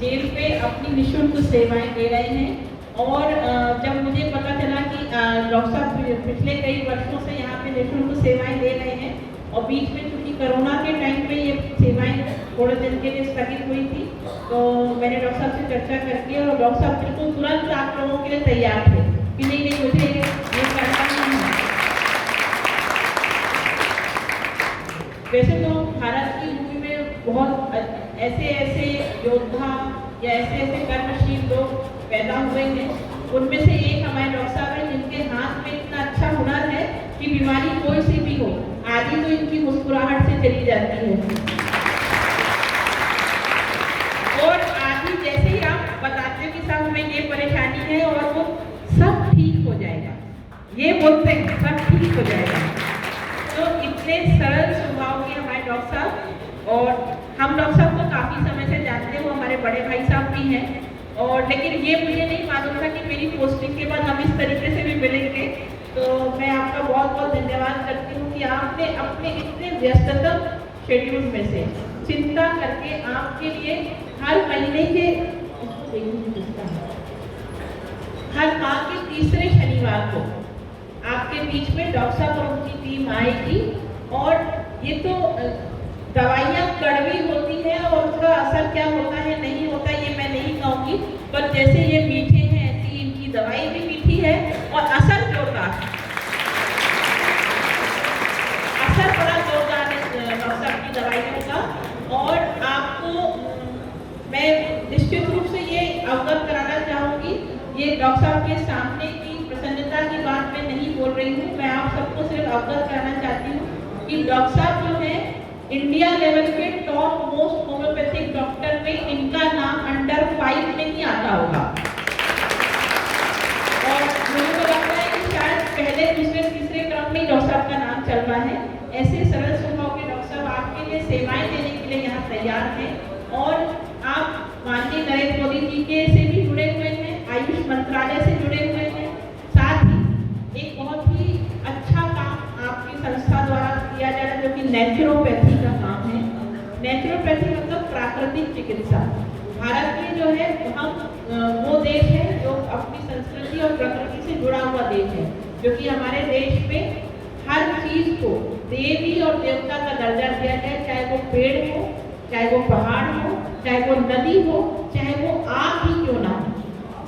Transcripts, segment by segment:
Jail पे अपनी निःशुल्क सेवाएं दे रहे हैं। और जब मुझे पता चला कि डॉक्टर साहब पिछले कई वर्षों से यहाँ पे निःशुल्क सेवाएं दे रहे हैं और बीच में चूँकि कोरोना के टाइम पे ये सेवाएं थोड़े दिन के लिए स्थगित हुई थी, तो मैंने डॉक्टर साहब से चर्चा करके और डॉक्टर साहब बिल्कुल तुरंत आप लोगों के लिए तैयार थे कि नहीं मुझे ये करना नहीं है। वैसे तो भारत की भूमि में बहुत ऐसे योद्धा या ऐसे कर्मशील लोग पैदा हुए हैं, उनमें से एक हमारे डॉक्टर साहब हैं जिनके हाथ में इतना अच्छा हुनर है कि बीमारी कोई सी भी हो, आज ही तो इनकी मुस्कुराहट से चली जाती है। और आज ही जैसे ही आप बताते हैं कि साहब हमें ये परेशानी है और वो सब ठीक हो जाएगा, ये बोलते हैं सब ठीक हो जाएगा। तो इतने सरल स्वभाव के हमारे डॉक्टर साहब, और हम डॉक्टर साहब को काफ़ी समय से जानते हैं, वो हमारे बड़े भाई साहब भी हैं। और लेकिन ये मुझे नहीं मालूम था कि मेरी पोस्टिंग के बाद हम इस तरीके से भी मिलेंगे। तो मैं आपका बहुत बहुत धन्यवाद करती हूँ कि आपने अपने इतने व्यस्ततम शेड्यूल में से चिंता करके आपके लिए हर महीने के हर माह के तीसरे शनिवार को आपके बीच में डॉक्टर साहब और उनकी टीम आएगी। और ये तो दवाइयाँ कड़वी होती हैं और उसका असर क्या होता है नहीं होता ये मैं नहीं कहूँगी, पर जैसे ये मीठे हैं ऐसी इनकी दवाई भी मीठी है और असर जोरदार है, असर बड़ा जोरदार है डॉक्टर साहब की दवाइयों का। और आपको मैं निश्चित रूप से ये अवगत कराना चाहूँगी, ये डॉक्टर साहब के सामने की प्रसन्नता की बात मैं नहीं बोल रही हूँ, मैं आप सबको सिर्फ अवगत कराना चाहती हूँ कि डॉक्टर साहब जो है इंडिया लेवल के टॉप मोस्ट होम्योपैथिक डॉक्टर में इनका नाम अंडर 5 नहीं आता होगा। और मुझे तो लगता है कि शायद पहले दूसरे तीसरे क्रम में डॉक्टर साहब का नाम चल रहा है। ऐसे सरल स्वभाव के डॉक्टर साहब आपके लिए सेवाएं देने के लिए यहाँ तैयार हैं। और आप माननीय नरेंद्र मोदी जी के से भी जुड़े हुए हैं, आयुष मंत्रालय से जुड़े हुए हैं, साथ ही एक बहुत ही अच्छा काम आपकी संस्था द्वारा किया जा रहा है जो कि नेचुरोपैथी का काम है। नेचुरोपैथी मतलब प्राकृतिक चिकित्सा। भारत में जो है हम वो देश है जो अपनी संस्कृति और प्रकृति से जुड़ा हुआ देश है, जो कि हमारे देश में हर चीज को देवी और देवता का दर्जा दिया गया, चाहे वो पेड़ हो, चाहे वो पहाड़ हो, चाहे वो नदी हो, चाहे वो आग ही क्यों ना हो,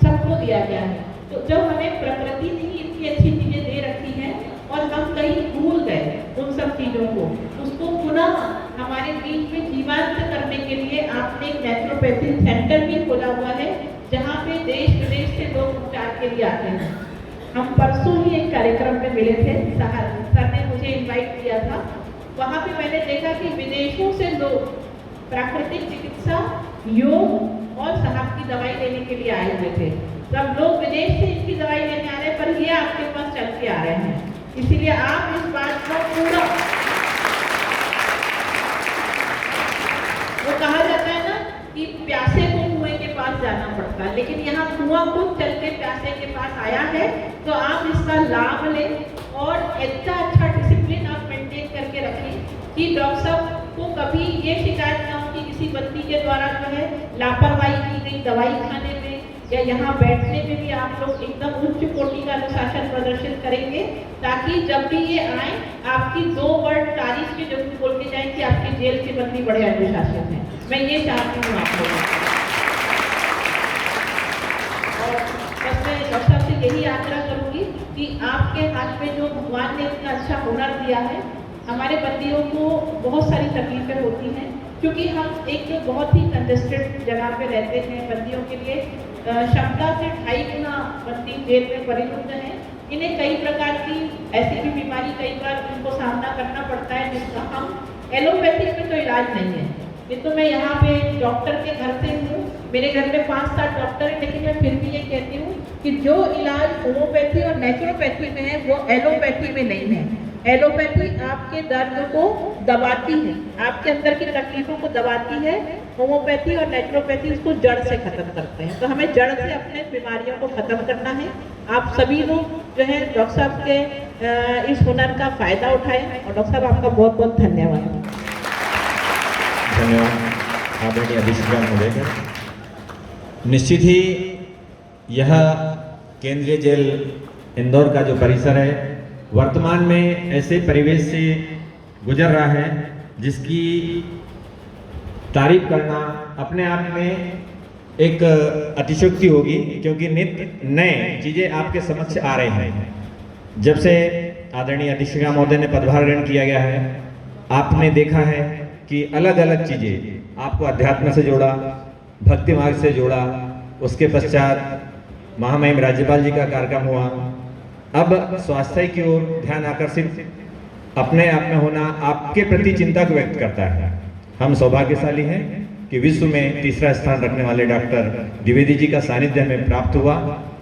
सबको दिया गया है। तो जब हमें प्रकृति ने ही इतनी अच्छी चीजें दे रखी हैं और हम कहीं भूल गए उन सब चीजों को, उसको पुनः हमारे बीच में जीवंत करने के लिए आपने एक नेचुरोपैथी सेंटर भी खोला हुआ है, जहाँ पे देश विदेश से लोग उपचार के लिए आते हैं। हम परसों ही एक कार्यक्रम में मिले थे, सर ने मुझे इनवाइट किया था। वहाँ पे मैंने देखा कि विदेशों से लोग प्राकृतिक चिकित्सा, योग और साहब की दवाई लेने के लिए आए हुए थे। सब लोग विदेश से इनकी दवाई लेने आ रहे हैं, पर ये आपके पास चल के आ रहे हैं। इसीलिए आप इस बात को पूरा, वो कहा जाता है ना कि प्यासे को कुएं के पास जाना पड़ता है, लेकिन यहाँ कुआं खुद चल के प्यासे के पास आया है। तो आप इसका लाभ लें और इतना अच्छा डिसिप्लिन आप मेंटेन करके रखें कि डॉक्टर साहब को कभी ये शिकायत ना हो कि किसी बंदी के द्वारा जो है लापरवाही की गई दवाई खाने में या यहाँ बैठने में भी आप लोग एकदम उच्च कोटि का अनुशासन प्रदर्शित करेंगे, ताकि जब भी ये आए आपकी 2 वर्ड तारीफ के जरूर बोल के जाए कि आपके जेल के बंदी बड़े अनुशासन हैं। मैं ये चाहती हूँ आप लोगों को। और बस मैं डॉक्टर साहब से यही आग्रह करूँगी कि आपके हाथ में जो भगवान ने इतना अच्छा हुनर दिया है, हमारे बंदियों को बहुत सारी तकलीफें होती हैं क्योंकि हम एक बहुत ही कंजेस्टेड जगह पे रहते हैं। बंदियों के लिए क्षमता से 2.5 गुना बंदी जेल में परिणत हैं। इन्हें कई प्रकार की ऐसी भी बीमारी कई बार उनको सामना करना पड़ता है, जिसका हम एलोपैथिक में तो इलाज नहीं है। ये तो मैं यहाँ पे डॉक्टर के घर से हूँ, मेरे घर में 5-7 डॉक्टर हैं, लेकिन मैं फिर भी ये कहती हूँ कि जो इलाज होम्योपैथी और नेचुरोपैथी में है वो एलोपैथी में नहीं है। एलोपैथी आपके दर्द को दबाती है, आपके अंदर की तकलीफों को दबाती है। होम्योपैथी और नेचुरोपैथी इसको जड़ से खत्म करते हैं। तो हमें जड़ से अपने बीमारियों को खत्म करना है। आप सभी लोग जो है डॉक्टर साहब के इस हुनर का फायदा उठाएं। और डॉक्टर साहब आपका बहुत बहुत धन्यवाद। धन्यवाद आदरणीय अभिषेक महोदय। निश्चित ही यह केंद्रीय जेल इंदौर का जो परिसर है वर्तमान में ऐसे परिवेश से गुजर रहा है जिसकी तारीफ करना अपने आप में एक अतिशयोक्ति होगी, क्योंकि नित्य नए चीज़ें आपके समक्ष आ रहे हैं। जब से आदरणीय अधीक्षिका महोदय ने पदभार ग्रहण किया गया है, आपने देखा है कि अलग अलग चीज़ें आपको अध्यात्म से जोड़ा, भक्ति मार्ग से जोड़ा, उसके पश्चात महामहिम राज्यपाल जी का कार्यक्रम हुआ। अब स्वास्थ्य की ओर ध्यान आकर्षित अपने आप में होना आपके प्रति चिंता को व्यक्त करता है। हम सौभाग्यशाली हैं कि विश्व में तीसरा स्थान रखने वाले डॉक्टर द्विवेदी जी का सानिध्य हमें प्राप्त हुआ।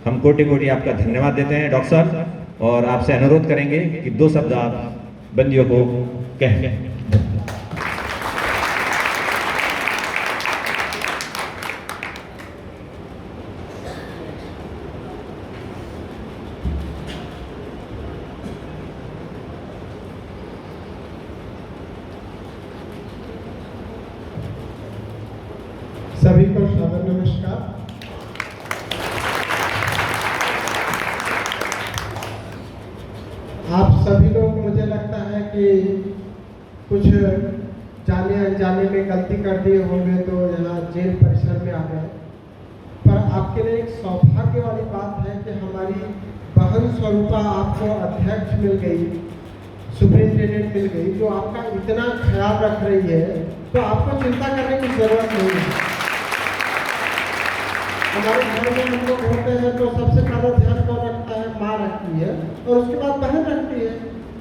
हम कोटि कोटि आपका धन्यवाद देते हैं डॉक्टर साहब, और आपसे अनुरोध करेंगे कि 2 शब्द आप बंदियों को कहें। सभी को सादर नमस्कार। आप सभी लोग, मुझे लगता है कि कुछ जाने अनजाने में गलती कर दिए होंगे तो यहाँ जेल परिसर में आ गए, पर आपके लिए एक सौभाग्य वाली बात है कि हमारी बहन स्वरूपा आपको अध्यक्ष मिल गई, सुप्रिंटेंडेंट मिल गई, जो आपका इतना ख्याल रख रही है, तो आपको चिंता करने की जरूरत नहीं है। हमारे घर में हम लोग होते हैं तो सबसे पहले ध्यान कौन रखता है? माँ रखती है, और उसके बाद बहन रखती है।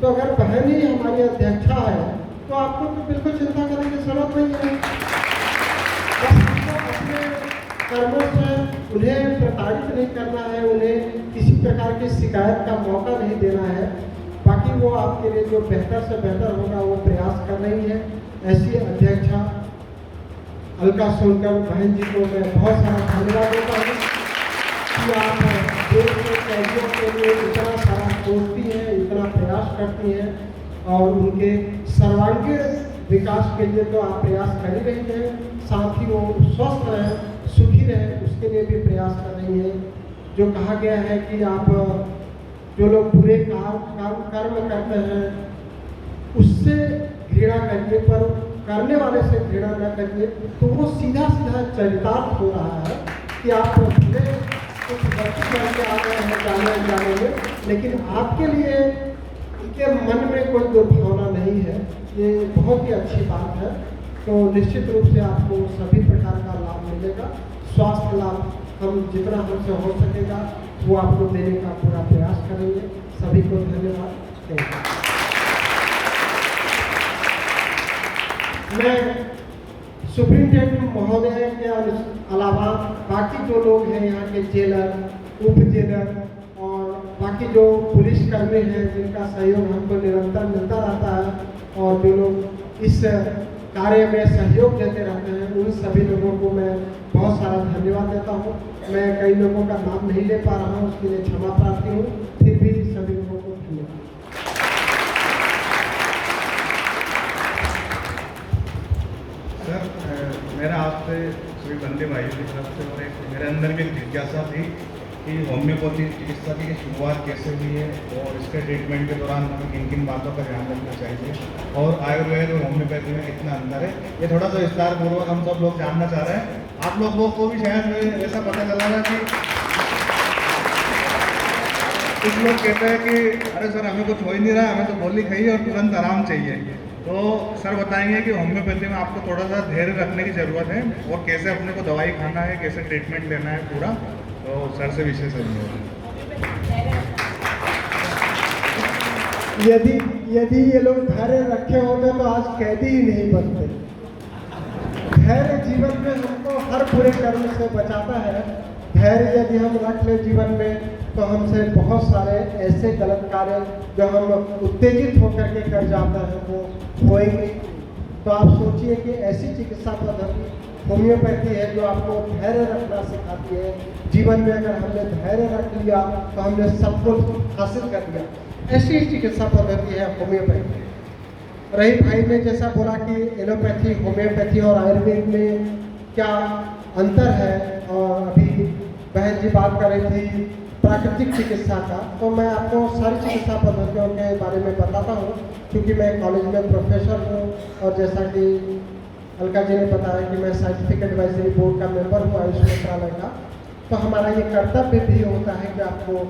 तो अगर बहन ही हमारी अध्यक्षा है तो आपको तो बिल्कुल चिंता करने की जरूरत नहीं है। बस आपको अपने कर्मों से उन्हें प्रताड़ित नहीं करना है, उन्हें किसी प्रकार की शिकायत का मौका नहीं देना है। बाकी वो आपके लिए जो बेहतर से बेहतर होगा वो प्रयास कर रही है। ऐसी अध्यक्षा अलका सोनकर बहन जी को मैं बहुत सारा धन्यवाद देता हूँ कि आप देश के कैदियों के लिए इतना सारा सोचती हैं, इतना प्रयास करती हैं, और उनके सर्वांगीण विकास के लिए तो आप प्रयास कर ही रही हैं, साथ ही वो स्वस्थ रहें, सुखी रहें, उसके लिए भी प्रयास कर रही हैं। जो कहा गया है कि आप जो लोग बुरे कर्म करते हैं उससे घृणा करिए, पर करने वाले से घृणा न करिए, तो वो सीधा सीधा चरितार्थ हो रहा है कि आप भले कुछ गलती करके आ गए हैं जाने में, लेकिन आपके लिए उनके मन में कोई दुर्भावना नहीं है। ये बहुत ही अच्छी बात है। तो निश्चित रूप से आपको सभी प्रकार का लाभ मिलेगा। स्वास्थ्य लाभ हम जितना हमसे हो सकेगा वो आपको देने का पूरा प्रयास करेंगे। सभी को धन्यवाद। मैं सुप्रिंटेंडेंट महोदय के अलावा बाकी जो लोग हैं यहाँ के जेलर, उप जेलर और बाकी जो पुलिसकर्मी हैं जिनका सहयोग हमको निरंतर मिलता रहता है, और जो लोग इस कार्य में सहयोग देते रहते हैं, उन सभी लोगों को मैं बहुत सारा धन्यवाद देता हूँ। मैं कई लोगों का नाम नहीं ले पा रहा हूँ, उसके लिए क्षमा प्रार्थी हूँ। फिर भी सभी लोगों को धन्यवाद। सर, मेरा आपसे सभी बंदे भाइयों की तरफ से और एक मेरे अंदर भी एक जिज्ञासा थी कि होम्योपैथी चिकित्सा की शुरुआत कैसे हुई है और इसके ट्रीटमेंट के दौरान हमें किन किन बातों का ध्यान रखना चाहिए, और आयुर्वेद और होम्योपैथी में कितना अंतर है, ये थोड़ा सा विस्तारपूर्वक हम सब लोग जानना चाह रहे हैं। आप लोगों को भी शायद ऐसा पता चला था कि कुछ लोग कहते हैं कि अरे सर हमें कुछ हो ही नहीं रहा, हमें तो गोली खाइए और तुरंत आराम चाहिए। तो सर बताएंगे कि होम्योपैथी में आपको थोड़ा सा धैर्य रखने की ज़रूरत है और कैसे अपने को दवाई खाना है, कैसे ट्रीटमेंट लेना है पूरा। तो सर से विशेष अनुरोध। यदि ये लोग धैर्य रखे होते तो आज कैदी ही नहीं बनते। धैर्य जीवन में हमको हर बुरे कर्म से बचाता है। धैर्य यदि हम रख ले जीवन में तो हमसे बहुत सारे ऐसे गलत कार्य जो हम उत्तेजित होकर के कर जाते हैं वो होएंगे। तो आप सोचिए कि ऐसी चिकित्सा पद्धति होम्योपैथी है जो आपको धैर्य रखना सिखाती है। जीवन में अगर हमने धैर्य रख लिया तो हमने सब कुछ हासिल कर लिया। ऐसी ही चिकित्सा पद्धति है होम्योपैथी। रही भाई ने जैसा बोला कि एलोपैथी, होम्योपैथी और आयुर्वेद में क्या अंतर है। और अभी बहन जी बात कर रही थी प्राकृतिक चिकित्सा का, तो मैं आपको सारी चिकित्सा पद्धतियों के बारे में बताता हूँ, क्योंकि मैं कॉलेज में प्रोफेसर हूँ और जैसा कि अलका जी ने बताया कि मैं साइंटिफिक एडवाइजरी बोर्ड का मेंबर हूँ आयुष मंत्रालय का, तो हमारा ये कर्तव्य भी होता है कि आपको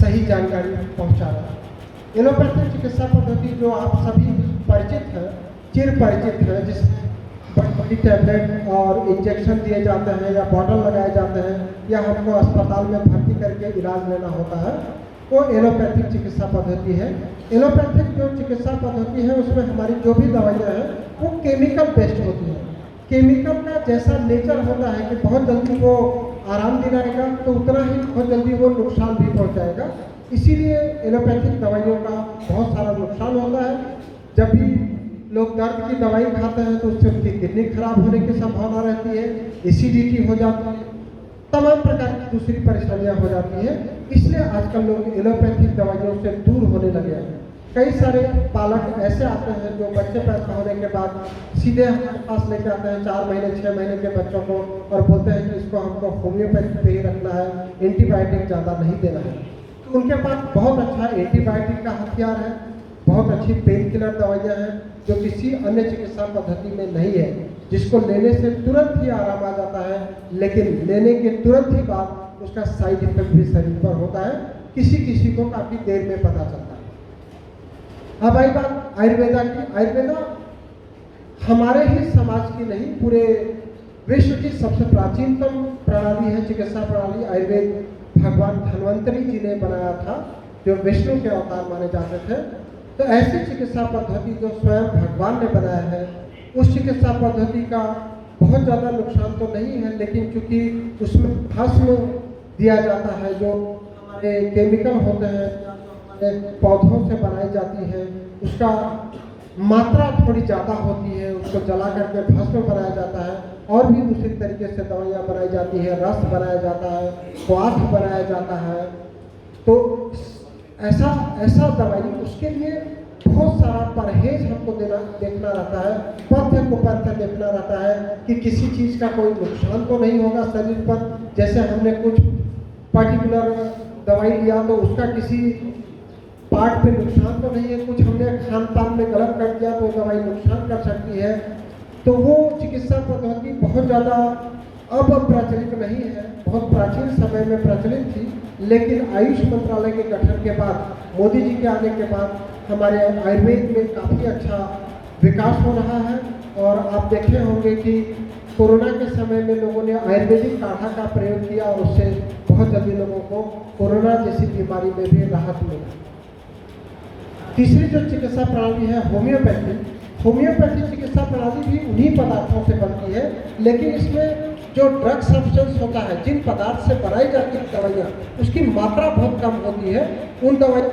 सही जानकारी पहुँचाना। एलोपैथिक चिकित्सा पद्धति जो आप सभी परिचित हैं, चिर परिचित है, जिसमें बड़ी टैबलेट और इंजेक्शन दिए जाते हैं या बॉटल लगाए जाते हैं या हमको अस्पताल में भर्ती करके इलाज लेना होता है, वो एलोपैथिक चिकित्सा पद्धति है। एलोपैथिक जो चिकित्सा पद्धति है उसमें हमारी जो भी दवाइयाँ हैं वो केमिकल बेस्ड होती है। केमिकल का जैसा नेचर होता है कि बहुत जल्दी वो आराम दिलाएगा तो उतना ही बहुत जल्दी वो नुकसान भी पहुँचाएगा। इसीलिए एलोपैथिक दवाइयों का बहुत सारा नुकसान होता है। जब भी लोग दर्द की दवाई खाते हैं तो उससे उनकी किडनी खराब होने की संभावना रहती है, एसिडिटी हो जाती है, तमाम प्रकार की दूसरी परेशानियां हो जाती हैं। इसलिए आजकल लोग एलोपैथिक दवाइयों से दूर होने लगे हैं। कई सारे पालक ऐसे आते हैं जो बच्चे पैदा होने के बाद सीधे हमारे पास लेके आते हैं 4 महीने 6 महीने के बच्चों को और बोलते हैं कि इसको हमको होम्योपैथी पे ही रखना है, एंटीबायोटिक ज़्यादा नहीं देना है। तो उनके पास बहुत अच्छा एंटीबायोटिक का हथियार है, बहुत अच्छी पेन किलर दवाइयाँ हैं जो किसी अन्य चिकित्सा पद्धति में नहीं है, जिसको लेने से तुरंत ही आराम आ जाता है, लेकिन लेने के तुरंत ही बाद उसका साइड इफेक्ट भी शरीर पर होता है, किसी किसी को काफ़ी देर में पता चलता है। अब आई बात आयुर्वेदा की। आयुर्वेदा हमारे ही समाज की नहीं, पूरे विश्व की सबसे प्राचीनतम प्रणाली है, चिकित्सा प्रणाली। आयुर्वेद भगवान धन्वंतरी जी ने बनाया था, जो विष्णु के अवतार माने जाते थे। तो ऐसी चिकित्सा पद्धति जो स्वयं भगवान ने बनाया है, उस चिकित्सा पद्धति का बहुत ज़्यादा नुकसान तो नहीं है, लेकिन चूंकि उसमें भस्म दिया जाता है जो हमारे केमिकल होते हैं, हमारे पौधों से बनाई जाती है, उसका मात्रा थोड़ी ज़्यादा होती है। उसको जला करके भस्म बनाया जाता है और भी दूसरी तरीके से दवाइयाँ बनाई जाती है, रस बनाया जाता है, स्वाद बनाया जाता है। तो ऐसा दवाई, उसके लिए बहुत सारा परहेज हमको देखना रहता है, पथ्य को पथ्य देखना रहता है कि किसी चीज़ का कोई नुकसान तो नहीं होगा शरीर पर। जैसे हमने कुछ पर्टिकुलर दवाई लिया तो उसका किसी पार्ट पे नुकसान तो नहीं है, कुछ हमने खान पान में गलत कर दिया तो दवाई नुकसान कर सकती है। तो वो चिकित्सा पद्धति बहुत ज़्यादा अब प्रचलित नहीं है, बहुत प्राचीन समय में प्रचलित थी, लेकिन आयुष मंत्रालय के गठन के बाद, मोदी जी के आने के बाद हमारे आयुर्वेद में काफ़ी अच्छा विकास हो रहा है। और आप देखे होंगे कि कोरोना के समय में लोगों ने आयुर्वेदिक काढ़ा का प्रयोग किया और उससे बहुत जल्दी लोगों को कोरोना जैसी बीमारी में भी राहत मिला। तीसरी जो चिकित्सा प्रणाली है होम्योपैथी। होम्योपैथी चिकित्सा प्रणाली भी उन्हीं पदार्थों से बनती है, लेकिन इसमें जो ड्रग सब्सटेंस होता है, जिन पदार्थ से बनाई जाती है दवाइयाँ, उसकी मात्रा बहुत कम होती है। उन दवाइयों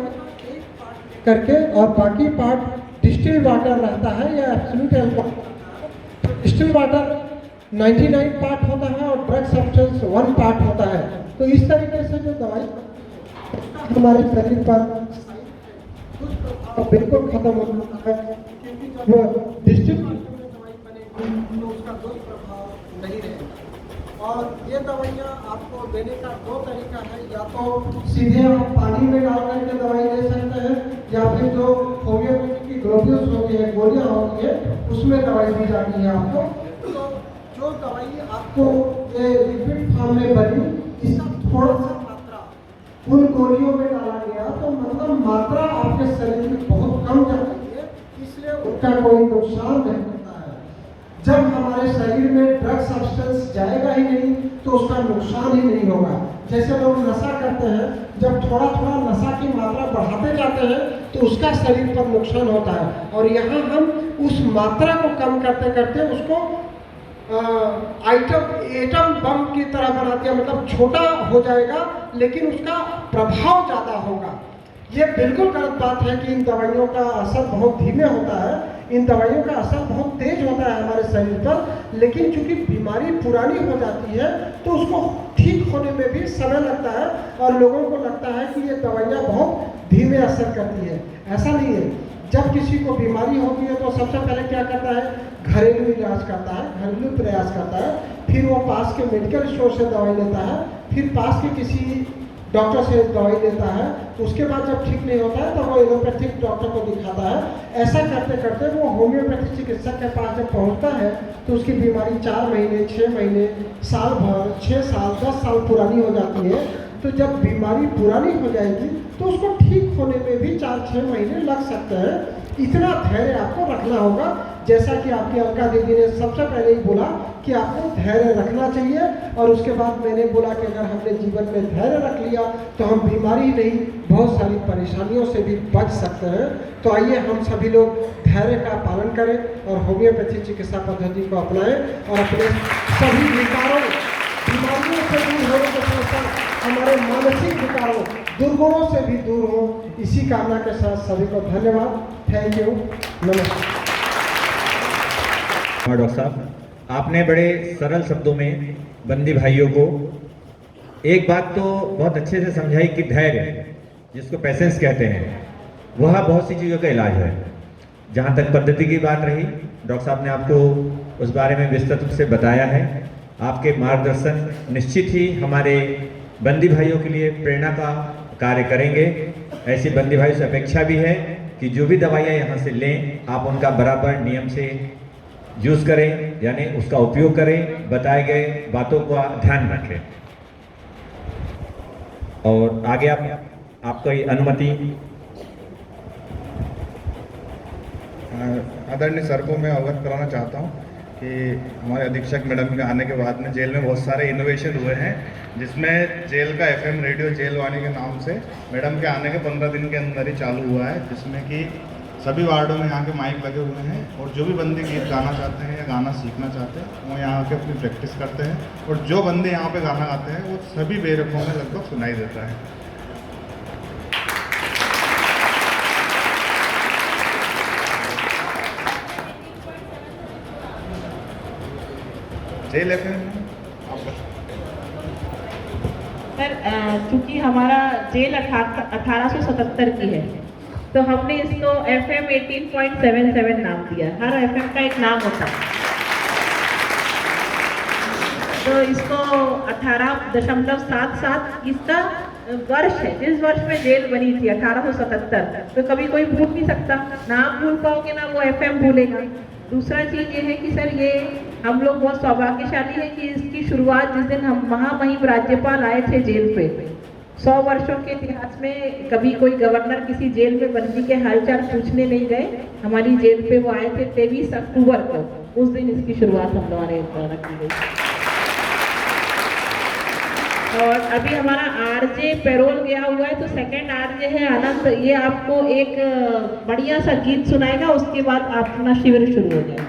करके और बाकी पार्ट डिस्टिल वाटर रहता है या absolute alcohol. Distil water 99 part होता है और ड्रग सब्सटेंस 1 पार्ट होता है। तो इस तरीके से जो दवाई हमारे शरीर पर बिल्कुल खत्म हो जाता है, क्योंकि जब डिस्टिल दवाई बनेगी तो उसका कोई प्रभाव नहीं रहेगा। और ये दवाइयाँ आपको देने का 2 तरीका है, या तो सीधे आप पानी में डाल करके दवाई दे सकते हैं, या फिर जो होम्योपैथी की ग्लोब्यूल्स होती है, गोलियाँ होती है, उसमें दवाई दी जाती है आपको। तो जो दवाई आपको ये लिक्विड फॉर्म में बनी, इसका थोड़ा सा मात्रा उन गोलियों में डाला गया, तो मतलब मात्रा आपके शरीर में बहुत कम जाती है, इसलिए उसका कोई नुकसान नहीं होता है। जब हमारे शरीर में ड्रग सब्सटेंस जाएगा ही नहीं तो उसका नुकसान ही नहीं होगा। जैसे लोग नशा करते हैं, जब थोड़ा थोड़ा नशा की मात्रा बढ़ाते जाते हैं तो उसका शरीर पर नुकसान होता है, और यहाँ हम उस मात्रा को कम करते करते उसको एटम बम की तरह बना दिया, मतलब छोटा हो जाएगा लेकिन उसका प्रभाव ज़्यादा होगा। ये बिल्कुल गलत बात है कि इन दवाइयों का असर बहुत धीमे होता है, इन दवाइयों का असर बहुत तेज होता है हमारे शरीर पर, लेकिन चूंकि बीमारी पुरानी हो जाती है तो उसको ठीक होने में भी समय लगता है, और लोगों को लगता है कि ये दवाइयाँ बहुत धीमे असर करती है। ऐसा नहीं है। जब किसी को बीमारी होती है तो सबसे पहले क्या करता है, घरेलू इलाज करता है, घरेलू प्रयास करता है, फिर वो पास के मेडिकल स्टोर से दवाई लेता है, फिर पास के किसी डॉक्टर से दवाई लेता है, उसके बाद जब ठीक नहीं होता है तो वो एलोपैथिक डॉक्टर को दिखाता है। ऐसा करते करते वो होम्योपैथिक चिकित्सक के पास जब पहुंचता है तो उसकी बीमारी 4 महीने, 6 महीने, साल भर, 6 साल, 10 साल पुरानी हो जाती है। तो जब बीमारी पुरानी हो जाएगी तो उसको ठीक होने में भी 4-6 महीने लग सकते हैं। इतना धैर्य आपको रखना होगा, जैसा कि आपकी अलका दीदी ने सबसे पहले ही बोला कि आपको धैर्य रखना चाहिए। और उसके बाद मैंने बोला कि अगर हमने जीवन में धैर्य रख लिया तो हम बीमारी नहीं, बहुत सारी परेशानियों से भी बच सकते हैं। तो आइए हम सभी लोग धैर्य का पालन करें और होम्योपैथी चिकित्सा पद्धति को अपनाएं और अपने सभी विकारों, बीमारियों से दूर होने के साथ साथ हमारे मानसिक विकारों, दुर्गुणों से भी दूर हो। इसी कामना के साथ सभी को धन्यवाद। थैंक यू, नमस्कार। डॉक्टर साहब, आपने बड़े सरल शब्दों में बंदी भाइयों को एक बात तो बहुत अच्छे से समझाई कि धैर्य, जिसको पेशेंस कहते हैं, वह बहुत सी चीज़ों का इलाज है। जहाँ तक पद्धति की बात रही, डॉक्टर साहब ने आपको उस बारे में विस्तृत रूप से बताया है। आपके मार्गदर्शन निश्चित ही हमारे बंदी भाइयों के लिए प्रेरणा का कार्य करेंगे। ऐसी बंदी भाइयों से अपेक्षा भी है कि जो भी दवाइयाँ यहाँ से लें, आप उनका बराबर नियम से यूज़ करें, यानी उसका उपयोग करें, बताए गए बातों का ध्यान रखें। और आगे आपको अनुमति। आदरणीय सर को मैं अवगत कराना चाहता हूँ कि हमारे अधीक्षक मैडम के आने के बाद में जेल में बहुत सारे इनोवेशन हुए हैं, जिसमें जेल का FM रेडियो जेल वाणी के नाम से मैडम के आने के 15 दिन के अंदर ही चालू हुआ है, जिसमें कि सभी वार्डों में यहाँ के माइक लगे हुए हैं और जो भी बंदे गीत गाना चाहते हैं या गाना सीखना चाहते हैं वो यहाँ आके अपनी प्रैक्टिस करते हैं। और जो बंदे यहाँ पे गाना गाते हैं वो सभी बेरखों में लगभग सुनाई देता है। जेल FM सर, चूँकि हमारा जेल 1877 की है, तो हमने इसको FM 18.77 नाम दिया। हर FM का एक नाम होता है, तो इसको 18.77 इसका वर्ष है, जिस वर्ष में जेल बनी थी 1877। तो कभी कोई भूल नहीं सकता, ना आप भूल पाओगे ना वो FM भूलेगा। दूसरा चीज़ ये है कि सर, ये हम लोग बहुत सौभाग्यशाली है कि इसकी शुरुआत जिस दिन हम महामहिम राज्यपाल आए थे जेल पे, 100 वर्षों के इतिहास में कभी कोई गवर्नर किसी जेल में बंदी के हालचाल पूछने नहीं गए। हमारी जेल पे वो आए थे 23 अक्टूबर को, उस दिन इसकी शुरुआत हम लोगों ने की गई। और अभी हमारा RJ पैरोल गया हुआ है, तो सेकंड RJ है आनंद, ये आपको एक बढ़िया सा गीत सुनाएगा, उसके बाद अपना शिविर शुरू हो जाएगा।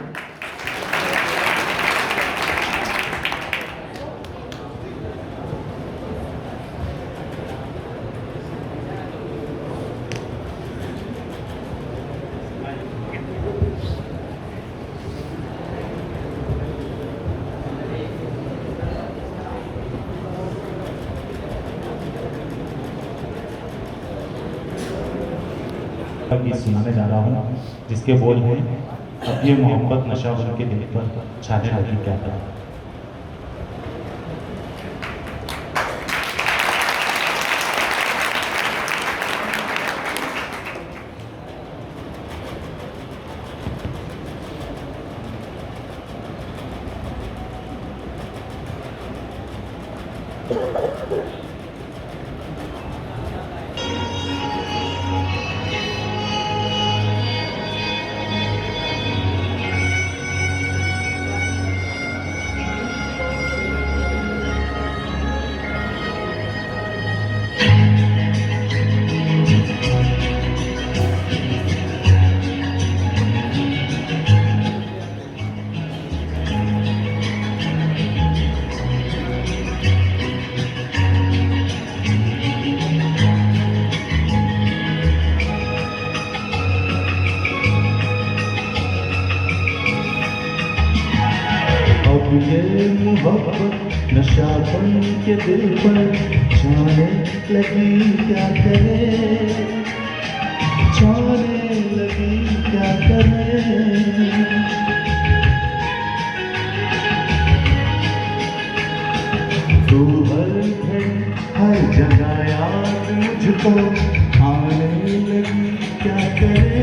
गीत सुनाने जा रहा हूँ, जिसके बोल हैं, अब ये मोहब्बत नशा बन के दिल पर छाने लगी क्या करें। ये मोहब्बत नशा बन के दिल पर छाने लगी क्या करे, छाने लगी क्या करे। तू हर घड़ी हर जगह याद मुझको आने लगी क्या करे,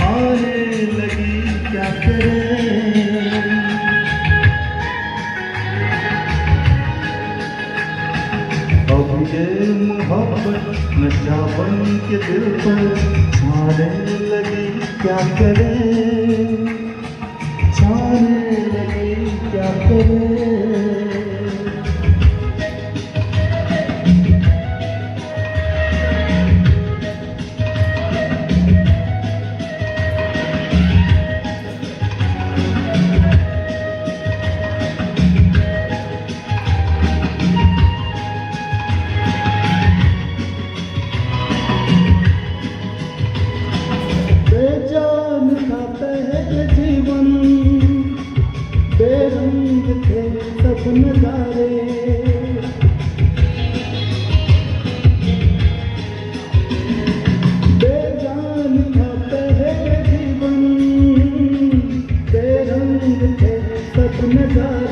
आने लगी क्या करे। अब ये मोहब्बत नशा बन के दिल पर छाने लगी क्या करे, छाने लगी क्या करे। बेजान था पहले जीवन, बेरंग थे सब नजारे, बेजान था पहले जीवन, बेरंग थे सब नजारे।